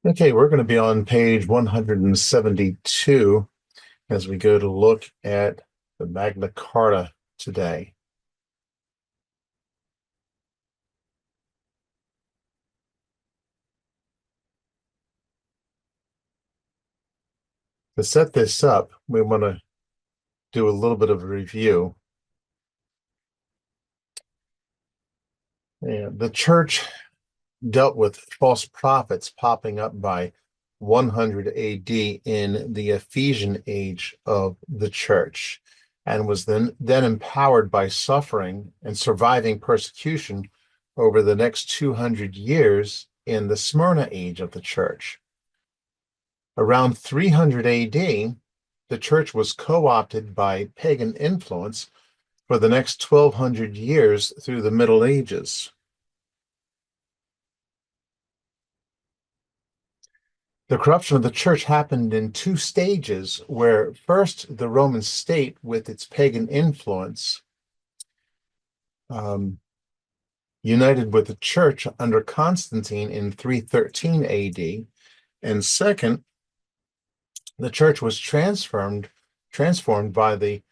Okay, we're going to be on page 172 as we go to look at the Magna Carta today. To set this up, we want to do a little bit of a review. The church dealt with false prophets popping up by 100 AD in the Ephesian age of the church and was then empowered by suffering and surviving persecution over the next 200 years in the Smyrna age of the church. Around 300 AD, the church was co-opted by pagan influence for the next 1200 years through the Middle Ages. The corruption of the church happened in two stages, where first the Roman state, with its pagan influence, united with the church under Constantine in 313 AD, and second, the church was transformed by the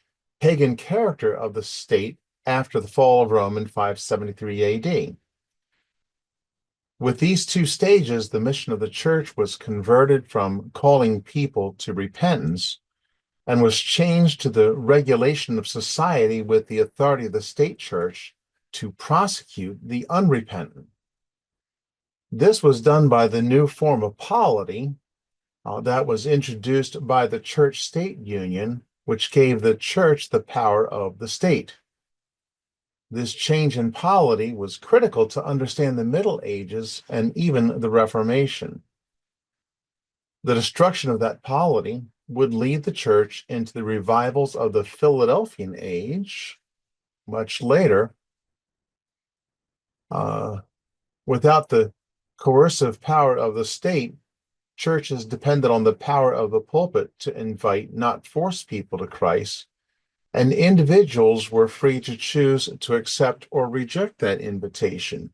pagan character of the state after the fall of Rome in 573 AD. With these two stages, the mission of the church was converted from calling people to repentance and was changed to the regulation of society with the authority of the state church to prosecute the unrepentant. This was done by the new form of polity that was introduced by the church-state union, which gave the church the power of the state. This change in polity was critical to understand the Middle Ages and even the Reformation. The destruction of that polity would lead the church into the revivals of the Philadelphian age much later. Without the coercive power of the state, churches depended on the power of the pulpit to invite, not force people to Christ, and individuals were free to choose to accept or reject that invitation.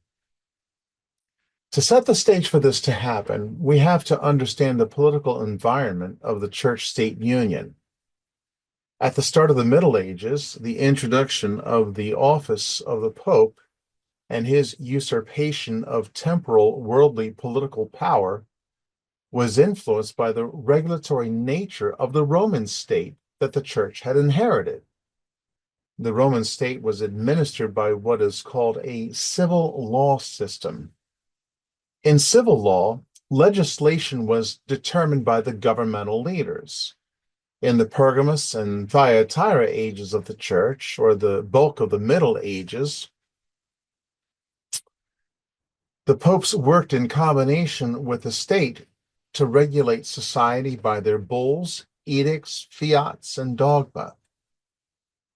To set the stage for this to happen, we have to understand the political environment of the church-state union. At the start of the Middle Ages, the introduction of the office of the Pope and his usurpation of temporal, worldly political power was influenced by the regulatory nature of the Roman state that the church had inherited. The Roman state was administered by what is called a civil law system. In civil law, legislation was determined by the governmental leaders. In the Pergamus and Thyatira ages of the church, or the bulk of the Middle Ages, the popes worked in combination with the state to regulate society by their bulls, edicts, fiats, and dogma.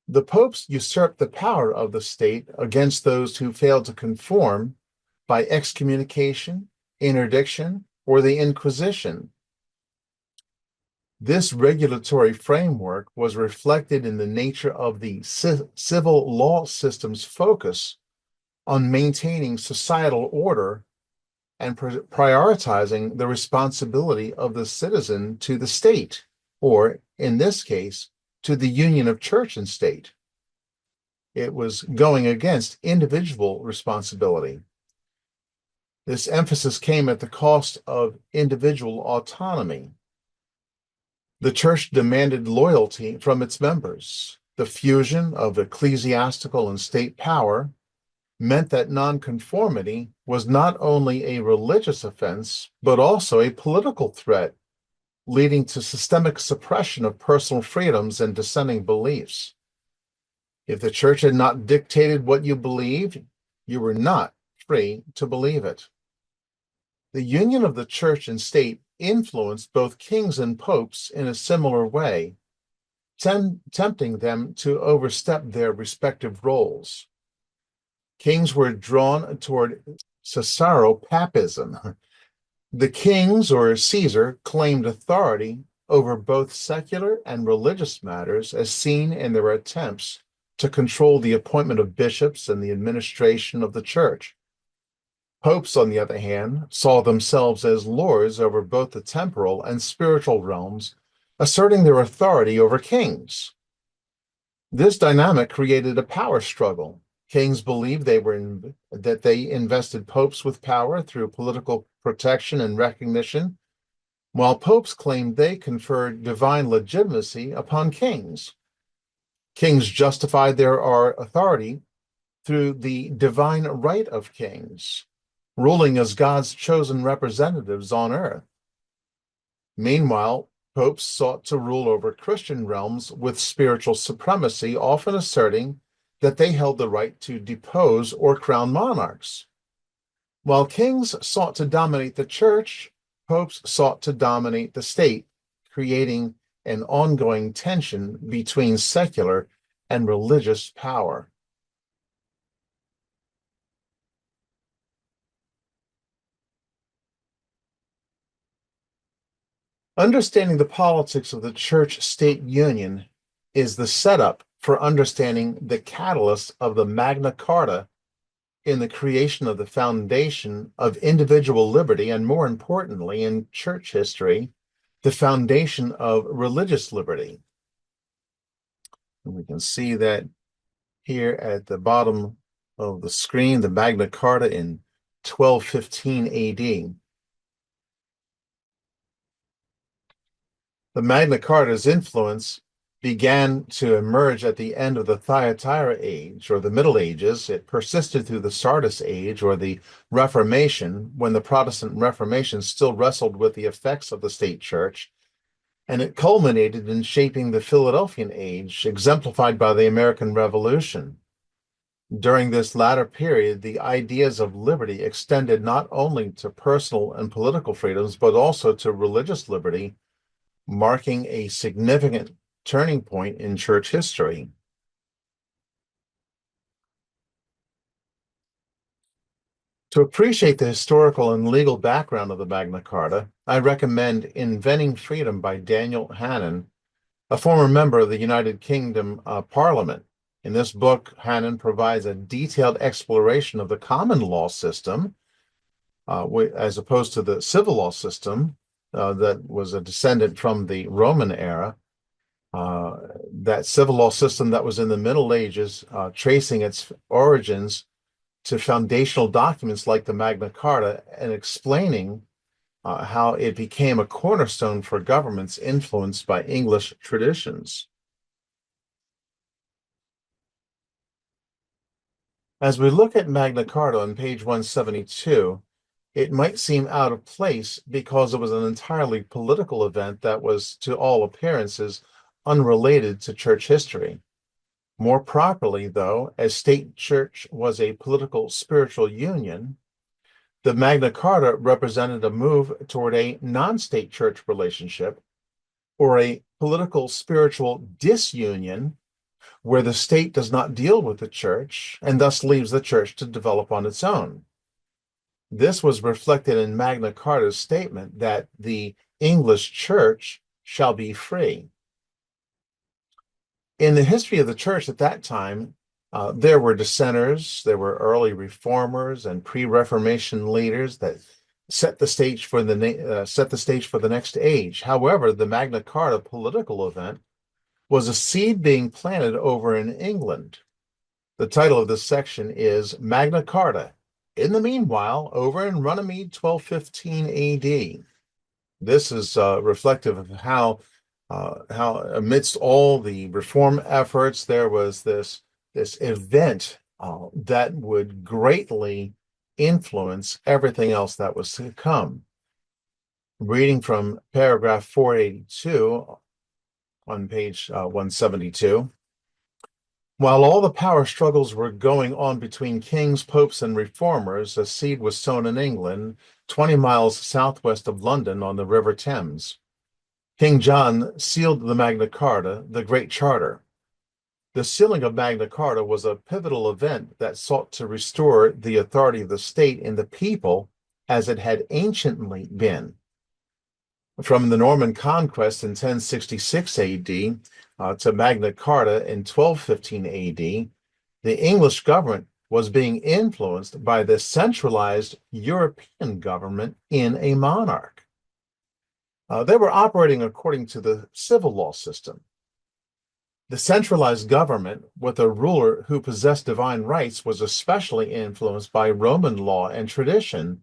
The popes usurped the power of the state against those who failed to conform by excommunication, interdiction, or the Inquisition. This regulatory framework was reflected in the nature of the civil law system's focus on maintaining societal order and prioritizing the responsibility of the citizen to the state, or in this case, to the union of church and state. It was going against individual responsibility. This emphasis came at the cost of individual autonomy. The church demanded loyalty from its members. The fusion of ecclesiastical and state power meant that nonconformity was not only a religious offense, but also a political threat, leading to systemic suppression of personal freedoms and dissenting beliefs. If the church had not dictated what you believed, you were not free to believe it. The union of the church and state influenced both kings and popes in a similar way, tempting them to overstep their respective roles. Kings were drawn toward Caesaropapism. The kings, or Caesar, claimed authority over both secular and religious matters, as seen in their attempts to control the appointment of bishops and the administration of the church. Popes, on the other hand, saw themselves as lords over both the temporal and spiritual realms, asserting their authority over kings. This dynamic created a power struggle. Kings believed that they invested popes with power through political protection and recognition, while popes claimed they conferred divine legitimacy upon kings. Kings justified their authority through the divine right of kings, ruling as God's chosen representatives on earth. Meanwhile, popes sought to rule over Christian realms with spiritual supremacy, often asserting that they held the right to depose or crown monarchs. While kings sought to dominate the church, popes sought to dominate the state, creating an ongoing tension between secular and religious power. Understanding the politics of the church-state union is the setup for understanding the catalyst of the Magna Carta in the creation of the foundation of individual liberty, and more importantly, in church history, the foundation of religious liberty. And we can see that here at the bottom of the screen, the Magna Carta in 1215 AD. The Magna Carta's influence began to emerge at the end of the Thyatira age, or the Middle Ages. It persisted through the Sardis age, or the Reformation, when the Protestant Reformation still wrestled with the effects of the state church, and it culminated in shaping the Philadelphian age, exemplified by the American Revolution. During this latter period, the ideas of liberty extended not only to personal and political freedoms, but also to religious liberty, marking a significant turning point in church history. To appreciate the historical and legal background of the Magna Carta, I recommend Inventing Freedom by Daniel Hannan, a former member of the United Kingdom Parliament. In this book, Hannan provides a detailed exploration of the common law system, as opposed to the civil law system that was a descendant from the Roman era. That civil law system that was in the Middle Ages, tracing its origins to foundational documents like the Magna Carta, and explaining how it became a cornerstone for governments influenced by English traditions. As we look at Magna Carta on page 172, it might seem out of place because it was an entirely political event that was, to all appearances, unrelated to church history. More properly, though, as state-church was a political spiritual union, the Magna Carta represented a move toward a non-state church relationship, or a political spiritual disunion, where the state does not deal with the church and thus leaves the church to develop on its own. This was reflected in Magna Carta's statement that the English church shall be free. In the history of the church at that time, there were dissenters, there were early reformers and pre-Reformation leaders that set the stage for the next age. However, the Magna Carta political event was a seed being planted over in England. The title of this section is Magna Carta. In the meanwhile, over in Runnymede, 1215 AD. This is reflective of how amidst all the reform efforts, there was this event that would greatly influence everything else that was to come. Reading from paragraph 482 on page 172. While all the power struggles were going on between kings, popes, and reformers, a seed was sown in England, 20 miles southwest of London on the River Thames. King John sealed the Magna Carta, the Great Charter. The sealing of Magna Carta was a pivotal event that sought to restore the authority of the state in the people as it had anciently been. From the Norman conquest in 1066 AD to Magna Carta in 1215 AD, the English government was being influenced by the centralized European government in a monarch. They were operating according to the civil law system. The centralized government, with a ruler who possessed divine rights, was especially influenced by Roman law and tradition.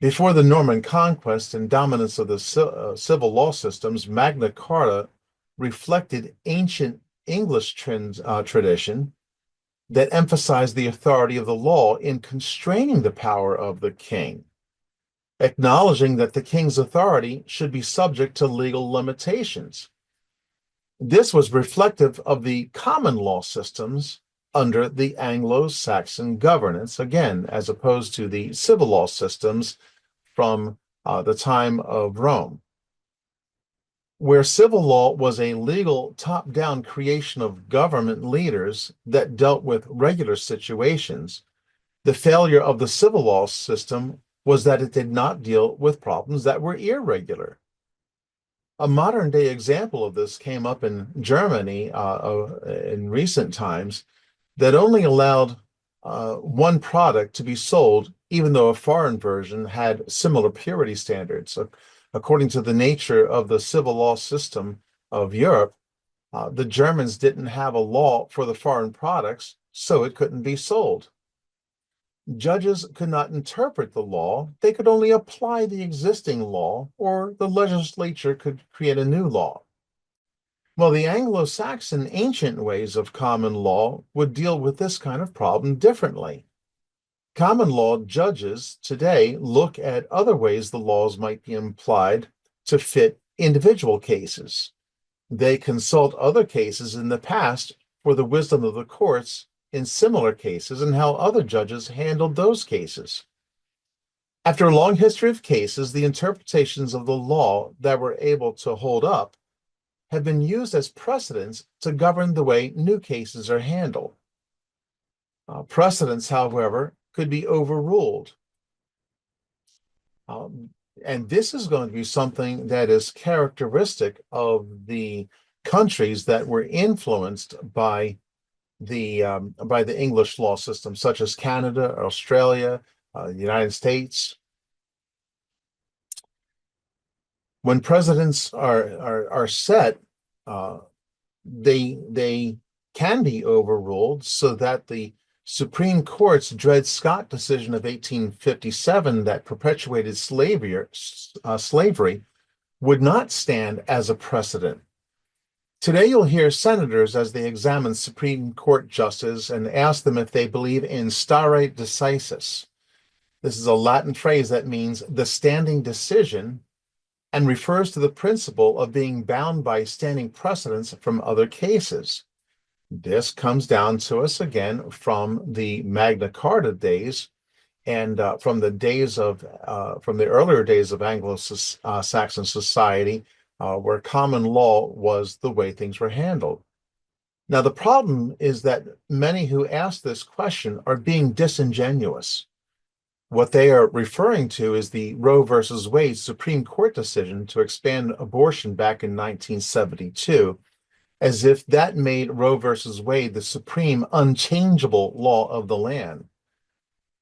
Before the Norman conquest and dominance of the civil law systems, Magna Carta reflected ancient English tradition that emphasized the authority of the law in constraining the power of the king, acknowledging that the king's authority should be subject to legal limitations. This was reflective of the common law systems under the Anglo-Saxon governance, again, as opposed to the civil law systems from the time of Rome. Where civil law was a legal top-down creation of government leaders that dealt with regular situations, the failure of the civil law system was that it did not deal with problems that were irregular. A modern-day example of this came up in Germany in recent times that only allowed one product to be sold, even though a foreign version had similar purity standards. So, according to the nature of the civil law system of Europe, the Germans didn't have a law for the foreign products, so it couldn't be sold. Judges could not interpret the law, they could only apply the existing law, or the legislature could create a new law. Well, the Anglo-Saxon ancient ways of common law would deal with this kind of problem differently. Common law judges today look at other ways the laws might be applied to fit individual cases. They consult other cases in the past for the wisdom of the courts in similar cases and how other judges handled those cases. After a long history of cases, the interpretations of the law that were able to hold up have been used as precedents to govern the way new cases are handled. Precedents, however, could be overruled. And this is going to be something that is characteristic of the countries that were influenced by the English law system, such as Canada, Australia, the United States. When precedents are set, they can be overruled, so that the Supreme Court's Dred Scott decision of 1857 that perpetuated slavery would not stand as a precedent. Today, you'll hear senators as they examine Supreme Court justices and ask them if they believe in stare decisis. This is a Latin phrase that means the standing decision and refers to the principle of being bound by standing precedents from other cases. This comes down to us again from the Magna Carta days and from the earlier days of Anglo-Saxon society, where common law was the way things were handled. Now, the problem is that many who ask this question are being disingenuous. What they are referring to is the Roe versus Wade Supreme Court decision to expand abortion back in 1972, as if that made Roe versus Wade the supreme unchangeable law of the land.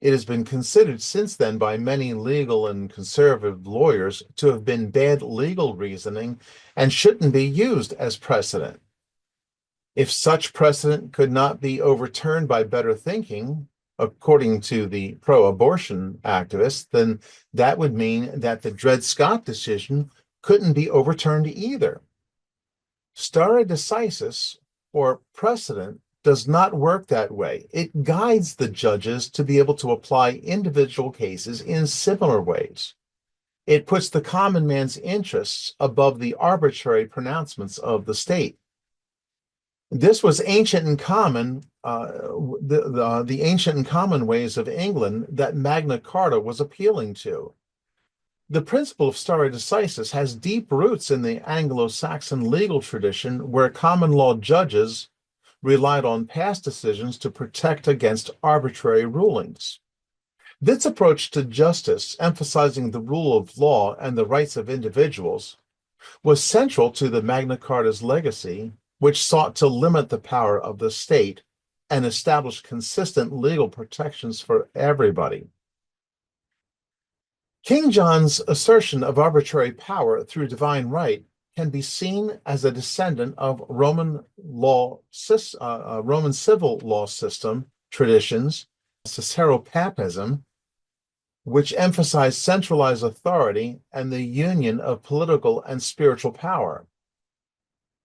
It has been considered since then by many legal and conservative lawyers to have been bad legal reasoning and shouldn't be used as precedent. If such precedent could not be overturned by better thinking, according to the pro-abortion activists, then that would mean that the Dred Scott decision couldn't be overturned either. Stare decisis, or precedent, does not work that way. It guides the judges to be able to apply individual cases in similar ways. It puts the common man's interests above the arbitrary pronouncements of the state. This was ancient and common, the ancient and common ways of England that Magna Carta was appealing to. The principle of stare decisis has deep roots in the Anglo-Saxon legal tradition, where common law judges relied on past decisions to protect against arbitrary rulings. This approach to justice, emphasizing the rule of law and the rights of individuals, was central to the Magna Carta's legacy, which sought to limit the power of the state and establish consistent legal protections for everybody. King John's assertion of arbitrary power through divine right can be seen as a descendant of Roman civil law system traditions, Caesaropapism, which emphasized centralized authority and the union of political and spiritual power.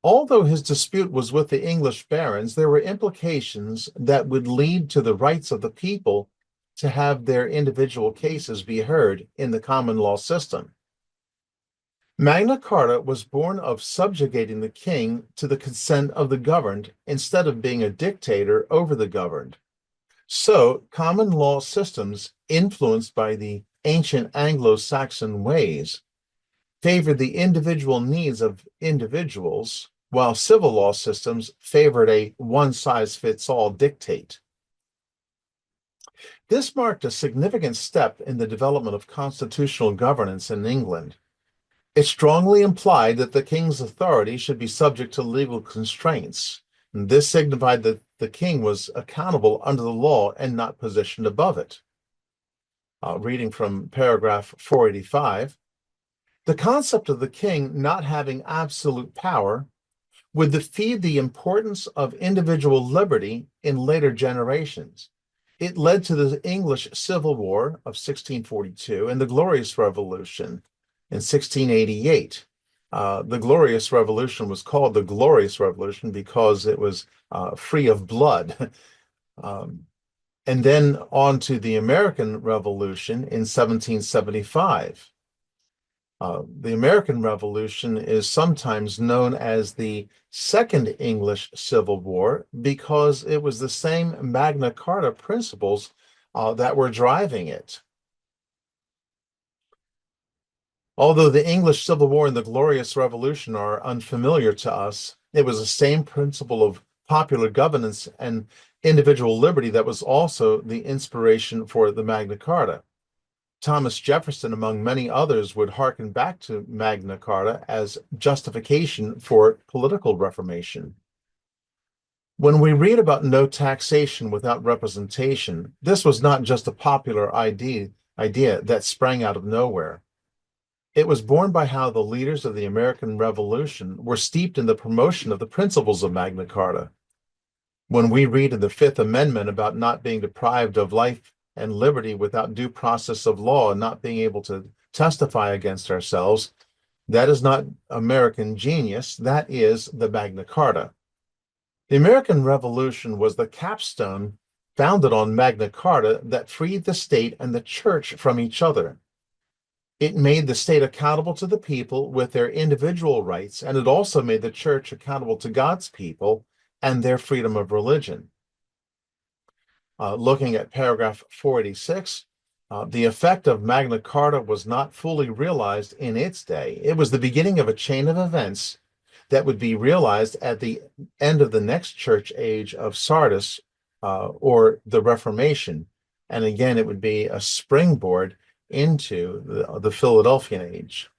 Although his dispute was with the English barons, there were implications that would lead to the rights of the people to have their individual cases be heard in the common law system. Magna Carta was born of subjugating the king to the consent of the governed instead of being a dictator over the governed. So, common law systems, influenced by the ancient Anglo-Saxon ways, favored the individual needs of individuals, while civil law systems favored a one-size-fits-all dictate. This marked a significant step in the development of constitutional governance in England. It strongly implied that the king's authority should be subject to legal constraints. And this signified that the king was accountable under the law and not positioned above it. Reading from paragraph 485, the concept of the king not having absolute power would defeat the importance of individual liberty in later generations. It led to the English Civil War of 1642 and the Glorious Revolution in 1688. The Glorious Revolution was called the Glorious Revolution because it was free of blood. And then on to the American Revolution in 1775. The American Revolution is sometimes known as the Second English Civil War because it was the same Magna Carta principles that were driving it. Although the English Civil War and the Glorious Revolution are unfamiliar to us, it was the same principle of popular governance and individual liberty that was also the inspiration for the Magna Carta. Thomas Jefferson, among many others, would hearken back to Magna Carta as justification for political reformation. When we read about no taxation without representation, this was not just a popular idea that sprang out of nowhere. It was born by how the leaders of the American Revolution were steeped in the promotion of the principles of Magna Carta. When we read in the Fifth Amendment about not being deprived of life and liberty without due process of law and not being able to testify against ourselves, that is not American genius, that is the Magna Carta. The American Revolution was the capstone founded on Magna Carta that freed the state and the church from each other. It made the state accountable to the people with their individual rights, and it also made the church accountable to God's people and their freedom of religion. Looking at paragraph 486, the effect of Magna Carta was not fully realized in its day. It was the beginning of a chain of events that would be realized at the end of the next church age of Sardis, or the Reformation. And again, it would be a springboard into the Philadelphian age.